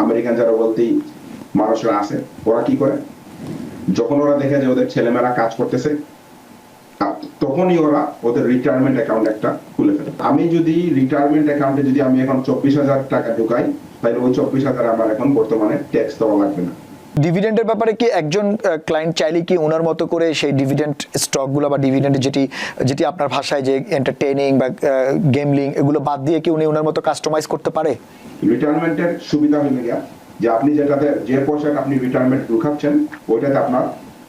American যারা বলতেই মানুষরা আছে, ওরা কি করে, যখন ওরা দেখে যে ওদের ছেলেমেয়েরা কাজ করতেছে তখনই ওরা ওদের রিটায়ারমেন্ট অ্যাকাউন্ট একটা খুলে ফেলে। আমি যদি রিটায়ারমেন্ট অ্যাকাউন্টে যদি আমি এখন 24,000 টাকা ঢুকাই, তাহলে ওই 24,000 আমার এখন বর্তমানে ট্যাক্স দেওয়া লাগবে না। ডিভিডেন্ডের ব্যাপারে কি একজন ক্লায়েন্ট চাইলে কি ওনার মতো করে সেই ডিভিডেন্ড স্টকগুলো বা ডিভিডেন্ড যেটি আপনার ভাষায় যে এন্টারটেইনিং বা গেমলিং এগুলো বাদ দিয়ে কি উনি ওনার মতো কাস্টমাইজ করতে পারে? রিটায়ারমেন্টের সুবিধা হয়ে গিয়া যে আপনি যেটাতে যে পয়সাটা আপনি রিটায়ারমেন্ট ঢুকাচ্ছেন ওইটাতে আপনার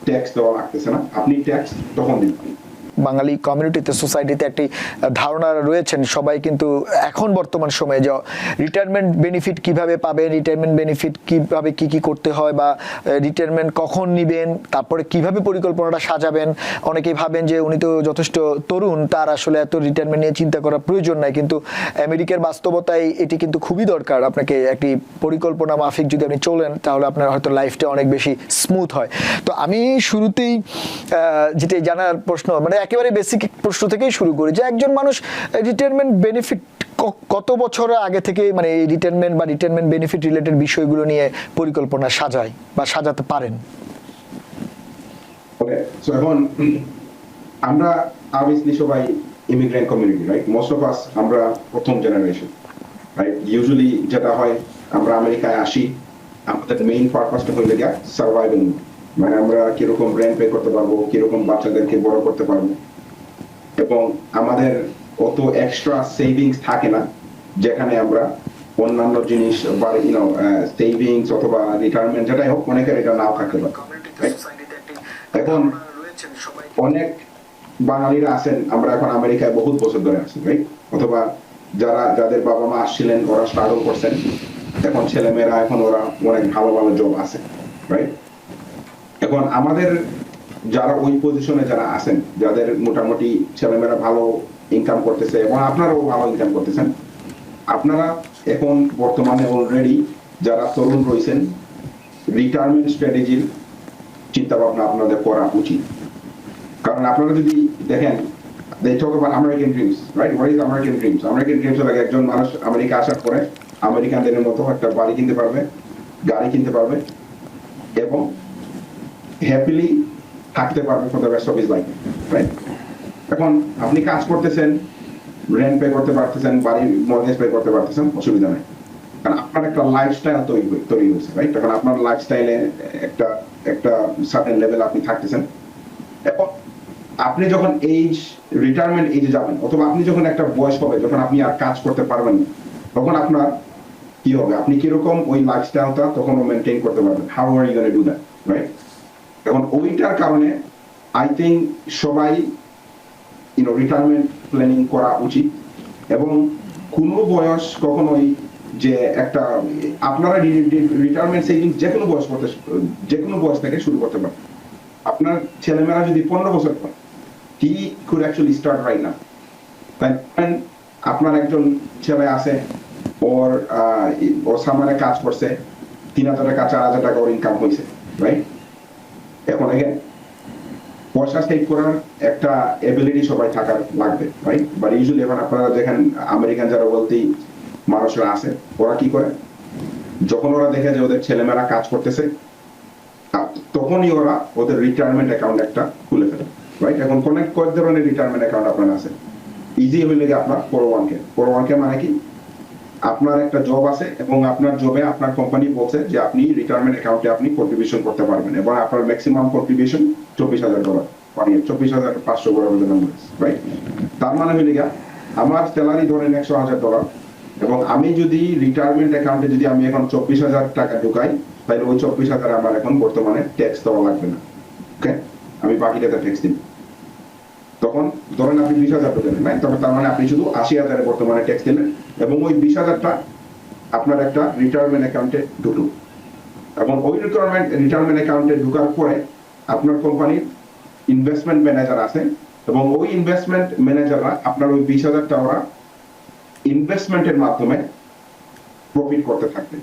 ট্যাক্স দেওয়া লাগতেছে না, আপনি ট্যাক্স তখন দিবেন। বাঙালি কমিউনিটিতে, সোসাইটিতে একটি ধারণা রয়েছেন সবাই কিন্তু এখন বর্তমান সময়ে যে রিটায়ারমেন্ট বেনিফিট কিভাবে পাবেন, রিটায়ারমেন্ট বেনিফিট কিভাবে কি করতে হয় বা রিটায়ারমেন্ট কখন নেবেন, তারপরে কিভাবে পরিকল্পনাটা সাজাবেন। অনেকেই ভাবেন যে উনি তো যথেষ্ট তরুণ, তার আসলে এত রিটায়ারমেন্ট নিয়ে চিন্তা করার প্রয়োজন নাই, কিন্তু আমেরিকার বাস্তবতায় এটি কিন্তু খুবই দরকার। আপনাকে একটি পরিকল্পনা মাফিক যদি আপনি চলেন তাহলে আপনার হয়তো লাইফটা অনেক বেশি স্মুথ হয়। তো আমি শুরুতেই যেটা জানার প্রশ্ন, মানে একেবারে বেসিক প্রশ্ন থেকেই শুরু করি যে একজন মানুষ রিটায়ারমেন্ট বেনিফিট কত বছর আগে থেকে মানে এই রিটায়ারমেন্ট বা রিটায়ারমেন্ট বেনিফিট রিলেটেড বিষয়গুলো নিয়ে পরিকল্পনা সাজায় বা সাজাতে পারেন? ওকে, সো এখন আমরা obviously সবাই immigrant community, right? Most of us আমরা প্রথম জেনারেশন, রাইট? ইউজুয়ালি যেটা হয় আমরা আমেরিকায় আসি, আমাদের মেইন পারপাসটা হইলে গিয়া সার্ভাইভিং, মানে আমরা কিরকম রেন্ট পে করতে পারবো, কিরকম বাচ্চাদেরকে বড় করতে পারবো, এবং আমাদের অত এক্সট্রা সেভিংস থাকে না যেখানে আমরা অন্যান্য জিনিস বা সেভিংস অথবা রিটায়ারমেন্ট যেটাই হোক, অনেকের এটা নাও থাকতে পারে। এখন অনেক বাঙালিরা আছেন, আমরা এখন আমেরিকায় বহুত বছর ধরে আছি, রাইট? অথবা যাদের বাবা মা আসছিলেন ওরা স্ট্রাগল করছেন, এখন ছেলেমেয়েরা এখন ওরা অনেক ভালো ভালো জব আছে, রাইট? এখন আমাদের যারা ওই পজিশনে যারা আছেন, যাদের মোটামুটি ছেলেমেয়েরা ভালো ইনকাম করতেছে এবং আপনারাও ভালো ইনকাম করতেছেন, আপনারা এখন বর্তমানে অলরেডি যারা তরুণ রয়েছেন, রিটায়ারমেন্ট স্ট্র্যাটেজির চিন্তা ভাবনা আপনাদের করা উচিত। কারণ আপনারা যদি দেখেন, they talk about American dreams, right? What is American dreams? American dreams হলো একজন মানুষ আমেরিকা আসার পরে আমেরিকানদের মতো একটা বাড়ি কিনতে পারবে, গাড়ি কিনতে পারবে এবং হ্যাপিলি থাকতে পারবে for the rest of his life, right? এখন আপনি কাজ করতেছেন, রেন্ট পে করতে পারতেছেন, বাড়ির মর্গেজ পে করতে পারতেছেন, অসুবিধা নেই, কারণ আপনার একটা লাইফস্টাইল তৈরি হয়েছে, রাইট? এখন আপনার লাইফস্টাইলে একটা সার্টেন লেভেল আপনি থাকতেছেন। এখন আপনি যখন রিটায়ারমেন্ট এজে যাবেন, অথবা আপনি যখন একটা বয়স হবে যখন আপনি আর কাজ করতে পারবেন না, তখন আপনার কি হবে, আপনি কিরকম ওই লাইফস্টাইলটা তখন মেনটেন করতে পারবেন, how are you gonna do that, right? এখন ওইটার কারণে আই থিঙ্ক সবাই রিটায়ারমেন্ট প্ল্যানিং করা উচিত। এবং কোনো বয়স কখনোই যে একটা আপনারা রিটায়ারমেন্ট সেভিংস যে কোনো বয়স থেকে শুরু করতে পারেন। আপনার ছেলেমেয়েরা যদি 15 বছর পর, he could actually start right now. আপনার একজন ছেলে আছে, ওর সামনে কাজ করছে, 3,000 টাকা 4,000 টাকা ওর ইনকাম হয়েছে, রাইট? এখন পয়সা সেভ করার একটা এবিলিটি সবাই থাকার লাগবে, রাইট? বাট ইউজুয়ালি এখন আপনারা দেখেন আমেরিকান যারা বলতেই মানুষরা আছে, ওরা কি করে, যখন ওরা দেখে যে ওদের ছেলেমেয়েরা কাজ করতেছে তখনই ওরা ওদের রিটায়ারমেন্ট অ্যাকাউন্ট একটা খুলে ফেলে, রাইট? এখন কয়েক ধরনের রিটায়ারমেন্ট অ্যাকাউন্ট আপনার আছে। ইজি হইলে আপনার 401k মানে কি, আপনার একটা জব আছে এবং আপনার জবে আপনার কোম্পানি বলছে যে আপনি রিটায়ারমেন্ট অ্যাকাউন্টে আপনি কন্ট্রিবিউশন করতে পারবেন এবং আপনার ম্যাক্সিমাম কন্ট্রিবিউশন $24,000 পার ইয়ার, $24,500, রাইট? তার মানে হইলে আমার স্যালারি ধরেন $100,000 এবং আমি যদি রিটায়ারমেন্ট অ্যাকাউন্টে যদি আমি এখন 24,000 টাকা ঢুকাই, তাহলে ওই 24,000 আমার এখন বর্তমানে ট্যাক্স দেওয়া লাগবে না, ওকে? আমি বাকিটাতে ট্যাক্স দিই। তখন ধরেন আপনি 20,000 ঢুকেন, নাই? তখন তার মানে আপনি শুধু 80,000 বর্তমানে ট্যাক্স দিলেন এবং ওই 20,000টা আপনার একটা রিটায়ারমেন্ট অ্যাকাউন্টে ঢুকলো এবং ওই রিটায়ারমেন্ট অ্যাকাউন্টে ঢুকার পরে আপনার কোম্পানির ইনভেস্টমেন্ট ম্যানেজার আছে এবং ওই ইনভেস্টমেন্ট ম্যানেজাররা আপনার ওই 20,000টা ওরা ইনভেস্টমেন্টের মাধ্যমে প্রফিট করতে থাকবে,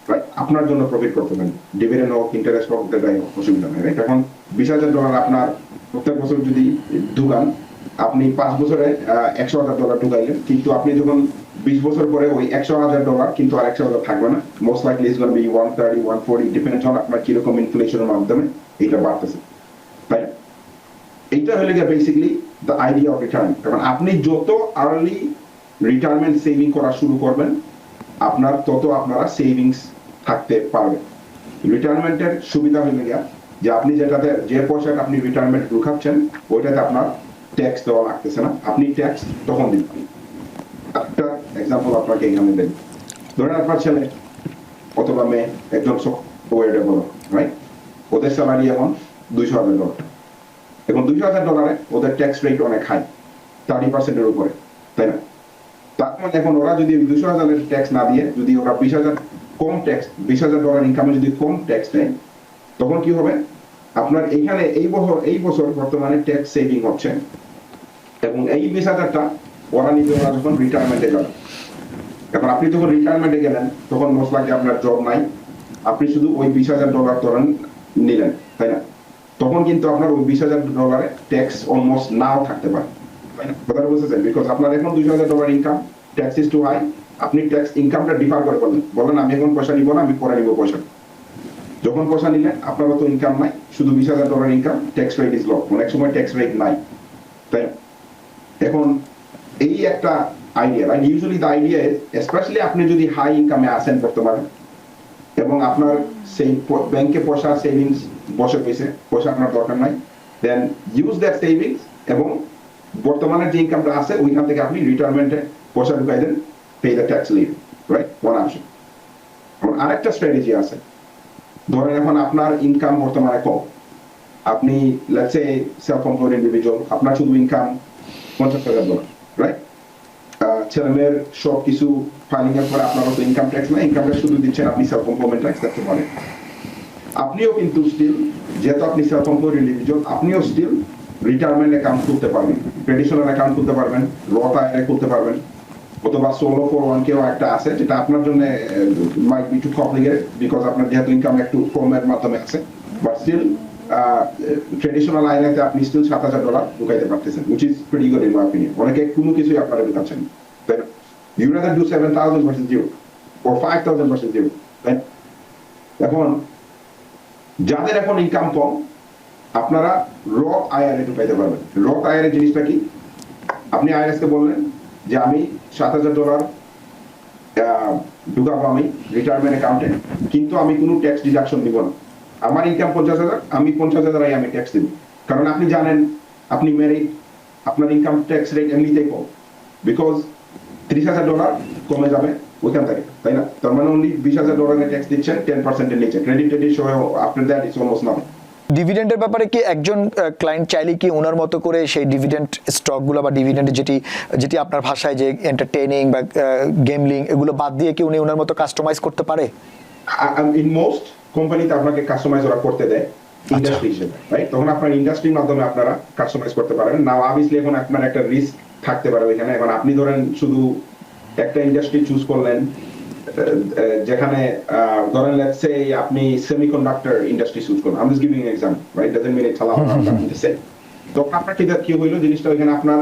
রাইট? আপনার জন্য প্রফিট করতে পারেন, ডিভিডেন্ড হোক, ইন্টারেস্ট হোক, দেয় অসুবিধা নেই, রাইট? এখন $20,000 আপনার প্রত্যেক বছর যদি ঢুকান, আপনি 5 বছরে $100,000 ঢুকাইলেন, কিন্তু আপনি যখন 20 বছর পরে ওই $100,000 কিন্তু আর $100,000 থাকবে না, most likely is gonna be 130 140 depends on আপনার কিরকম ইনফ্লেশনের মাধ্যমে এটা বাড়তেছে, তাই না? এইটা হলে গিয়ে basically the idea of retirement. কারণ আপনি যত আর্লি রিটায়ারমেন্ট সেভিং করা শুরু করবেন আপনার তত আপনারা সেভিংস থাকতে পারবেন। রিটায়ারমেন্টের সুবিধা হলে গিয়া যে আপনি যেটাতে যে পয়সাটা আপনি রিটায়ারমেন্ট ঢুকাচ্ছেন ওইটাতে আপনার ট্যাক্স দেওয়া লাগতেছে না, আপনি ট্যাক্স তখন দিবেন। একটা এক্সাম্পল আপনাকে এখানে দেন, ধরেন আপনার ছেলে অথবা মেয়ে একজন সফটওয়্যার ডেভেলপার, রাইট? ওদের স্যালারি এখন $200,000। এখন $200,000 ওদের ট্যাক্স রেট অনেক হাই, 30% উপরে, তাই না? তার মানে এখন ওরা যদি $200,000 ট্যাক্স না দিয়ে যদি ওরা $20,000 ইনকামে যদি কম ট্যাক্স দেয় তখন কি হবে? আপনার এখানে এই বছর বর্তমানে ট্যাক্স সেভিং হচ্ছে এবং এই 20,000টা ওরা নিবে ওরা যখন রিটায়ারমেন্টে যাবে। এখন আপনি যখন রিটায়ারমেন্টে গেলেন তখন মোস্ট লাইকলি আপনার জব নাই, আপনি শুধু ওই $20,000 ধরেন নিলেন, তাই না? তখন কিন্তু আপনার ওই $20,000 ট্যাক্স অলমোস্ট নাও থাকতে পারে, তাই না? কথাটা বুঝতেছেন? বিকজ আপনার এখন $2,000 income, tax is too high, আপনি ট্যাক্স ইনকামটা ডিফার করে বলেন আমি এখন পয়সা নিব না, আমি পরে নিব পয়সা। যখন পয়সা নিলেন আপনার তো ইনকাম নাই, শুধু $20,000 income, tax rate is low, অনেক সময় ট্যাক্স রেট নাই, তাই না? এখন এই একটা idea, right? Usually the idea is specially আপনি যদি হাই ইনকামে আসেন বর্তমানে এবং আপনার সেই ব্যাংকে পয়সা সেভিংস বসে পয়সা আপনার দরকার নাই, দেন ইউজ দ্যাট সেভিংস এবং বর্তমানে যে ইনকামটা আছে ওইখান থেকে আপনি রিটায়ারমেন্টে পয়সা ঢুকাই দেন, pay the tax leave, right? One option. আরেকটা স্ট্র্যাটেজি আছে, ধরেন এখন আপনার ইনকাম বর্তমানে কম, আপনি let's say self employed individual, আপনার শুধু ইনকাম $50,000, রাইট? ছেলে মেয়ের সব কিছু ফাইলিং এর পরে আপনারও তো ইনকাম ট্যাক্স না, ইনকাম ট্যাক্স শুধু দিচ্ছেন আপনি সেলফ এমপ্লয়মেন্ট ট্যাক্স দিতে পারেন। আপনিও কিন্তু স্টিল যেহেতু আপনি সেলফ এমপ্লয়েড ইন্ডিভিজুয়াল আপনিও স্টিল রিটায়ারমেন্ট অ্যাকাউন্ট খুলতে পারবেন, ট্রেডিশনাল অ্যাকাউন্ট খুলতে পারবেন, রথ আইআরএ খুলতে পারবেন, অথবা সোলো 401 একটা আছে যেটা আপনার জন্য might be too complicated because আপনার যেহেতু ইনকাম একটু কমের মাধ্যমে আছে, বাট স্টিল ট্রেডিশনাল আইআরএতে আপনি স্টিল $7,000 ঢুকাইতে পারতেছেন, which is pretty good in my opinion. অনেকে কোনো কিছুই আপনারা ঢুকাচ্ছেন, তাই না? You rather do 7,000 versus 0 or 5,000 versus 0, right? এখন যাদের এখন ইনকাম কম আপনারা রথ আইআরএ ঢুকাইতে পারবেন। রথ আইআরএ জিনিসটা কি? আপনি আইআরএস কে বললেন যে আমি $7,000 ঢুকাবো আমি রিটায়ারমেন্ট অ্যাকাউন্টে, কিন্তু আমি কোনো ট্যাক্স ডিডাকশন দিব না, আমার ইনকাম 50,000, আমি 50,000 আমি ট্যাক্স দিব। কারণ আপনি জানেন আপনি ম্যারিড, আপনার ইনকাম ট্যাক্স রেট এমনিতেই কম, বিকজ $30,000 কমে যাবে ওইখান থেকে, তাই না? তার মানে অনলি $20,000 ট্যাক্স দিচ্ছেন 10% এর নিচে, ক্রেডিট সহ after that it's almost nothing. ডিভিডেন্ডের ব্যাপারে কি একজন ক্লায়েন্ট চাইলে কি ওনার মতো করে সেই ডিভিডেন্ড স্টকগুলো বা ডিভিডেন্ড যেটি আপনার ভাষায় যে এন্টারটেইনিং বা গেমলিং এগুলো বাদ দিয়ে কি উনি ওনার মতো কাস্টমাইজ করতে পারে? ইন মোস্ট কোম্পানিতে আপনাকে কাস্টমাইজ ওরা করতে দেয় ইন্ডাস্ট্রি হিসেবে, রাইট? তখন আপনার ইন্ডাস্ট্রির মাধ্যমে আপনারা কাস্টমাইজ করতে পারেন না। অবভিয়াসলি এখন আপনার একটা রিস্ক থাকতে পারে ওইখানে। এখন আপনি ধরেন শুধু একটা ইন্ডাস্ট্রি চুজ করলেন যেখানে ধরেন লেটস সে আপনি সেমিকন্ডাক্টর ইন্ডাস্ট্রি চুজ করলেন, I am just giving an example, right? Doesn't mean it's allowed to say. তো আপনার কি হইলো জিনিসটা ওইখানে আপনার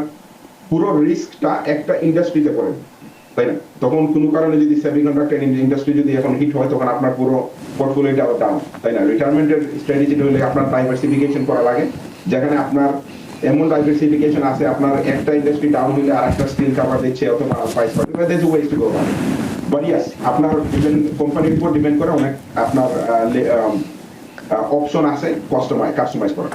পুরো রিস্কটা একটা ইন্ডাস্ট্রিতে পড়ে, তাই না? তখন কোনো কারণে যদি সেমিকন্ডাক্টর ইন্ডাস্ট্রি যদি এখন হিট হয় তখন আপনার পুরো পোর্টফোলিওটা আবার ডাউন, তাই না? রিটায়ারমেন্টের স্ট্র্যাটেজি হলে আপনার ডাইভার্সিফিকেশন করা লাগে, যেখানে আপনার এমন ডাইভার্সিফিকেশন আছে আপনার একটা ইন্ডাস্ট্রি ডাউন হইলে আরেকটা স্কিল কভার দিচ্ছে অথবা প্রাইস পাবে, that's the way to go. But yes আপনার কোম্পানির উপর ডিপেন্ড করে অনেক আপনার অপশন আছে কাস্টমাইজ করা।